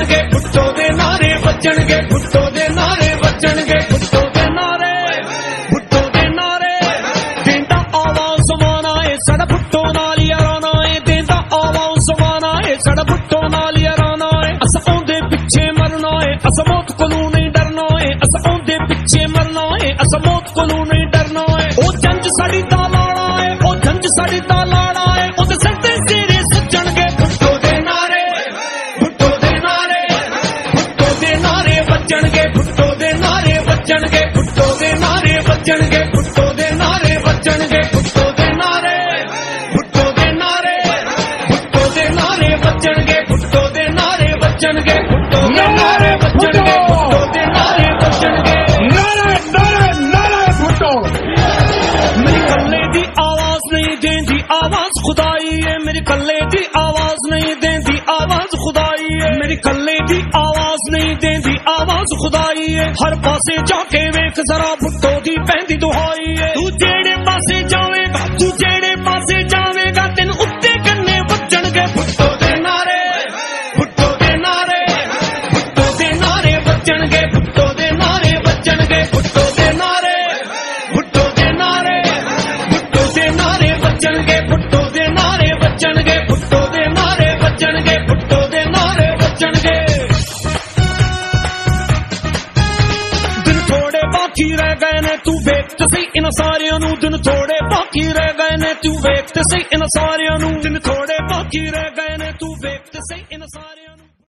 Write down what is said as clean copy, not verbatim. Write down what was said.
ਵੱਜਣਗੇ ਭੁੱਟੋ ਦੇ ਨਾਰੇ ਵੱਜਣਗੇ ਭੁੱਟੋ ਦੇ ਨਾਰੇ ਵੱਜਣਗੇ ਭੁੱਟੋ ਦੇ ਨਾਰੇ ਭੁੱਟੋ ਦੇ ਨਾਰੇ ਦੇਂਦਾ ਆਵਾਜ਼ ਜ਼ਮਾਨਾ ਏ ਸਾਡਾ ਭੁੱਟੋ ਨਾਲ ਯਾਰਾਨਾ ਏ ਦੇਂਦਾ ਆਵਾਜ਼ ਜ਼ਮਾਨਾ ਏ ਸਾਡਾ ਭੁੱਟੋ ਨਾਲ ਯਾਰਾਨਾ ਏ ਅਸਾਂ ਉਹਦੇ ਪਿੱਛੇ ਮਰਨਾ ਏ ਅਸਾਂ ਮੌਤ ਕੋਲੋਂ ਨਹੀਂ ਡਰਨਾ ਏ ਅਸਾਂ ਉਹਦੇ ਪਿੱਛੇ ਮਰਨਾ ਏ ਅਸਾਂ ਮੌਤ ਕੋਲੋਂ ਨਹੀਂ ਡਰਨਾ ਏ ਉਹ ਜੰਜ ਸਾਡੀ ਦਾ ਲਾੜਾ ਏ ਉਹ ਜੰਜ ਸਾਡੀ ਦਾ ਲਾੜਾ ਏ ਉਹਦੇ ਸਿਰ ਤੇ ਸਿਰੇ ਸੱਜਣਗੇ ਭੁੱਟੋ ਦੇ ਨਾਰੇ ਭੁੱਟੋ ਦੇ ਨਾਰੇ ਭੁੱਟੋ ਦੇ ਨਾਰੇ ਵੱਜਣਗੇ ਭੁੱਟੋ ਦੇ ਨਾਰੇ ਵੱਜਣਗੇ ਭੁੱਟੋ ਦੇ ਨਾਰੇ ਵੱਜਣਗੇ ਭੁੱਟੋ ਦੇ ਨਾਰੇ ਵੱਜਣਗੇ ਭੁੱਟੋ ਦੇ ਨਾਰੇ ਭੁੱਟੋ ਦੇ ਨਾਰੇ ਭੁੱਟੋ ਦੇ ਨਾਰੇ ਵੱਜਣਗੇ ਭੁੱਟੋ ਦੇ ਨਾਰੇ ਵੱਜਣਗੇ ਭੁੱਟੋ ਦੇ ਨਾਰੇ ਵੱਜਣਗੇ ਭੁੱਟੋ ਦੇ ਨਾਰੇ ਵੱਜਣਗੇ मेरी कल्ले दी आवाज नहीं देंदी आवाज खुदाई है मेरी कल्ले दी आवाज नहीं देंदी आवाज खुदाई है मेरी कल्ले दी आवाज नहीं देंदी आवाज खुदाई है हर पासे जाके वेख जरा भुट्टो दी पैंदी दुहाई है तू जेड़े पासे जावेगा तू जेड़े पासे जावेगा तेन उत्ते कन्ने वजणगे भुट्टो दे नारे भुट्टो दे नारे भुट्टो दे नारे वजणगे भुट्टो दे नारे वजणगे भुट्टो दे नारे भुट्टो दे नारे भुट्टो दे नारे वजणगे भुट्टो दे नारे वजणगे भुट्टो दे नारे वजणगे भुट्टो दे नारे वजणगे दिन थोड़े बाकी रह गए ने तू वेख ते सही इन सारियां नू दिन थोड़े बाकी रह गए ने तू वेख ते सही इन सारियां नू दिन थोड़े बाकी रह गए ने तू वेख ते सही इन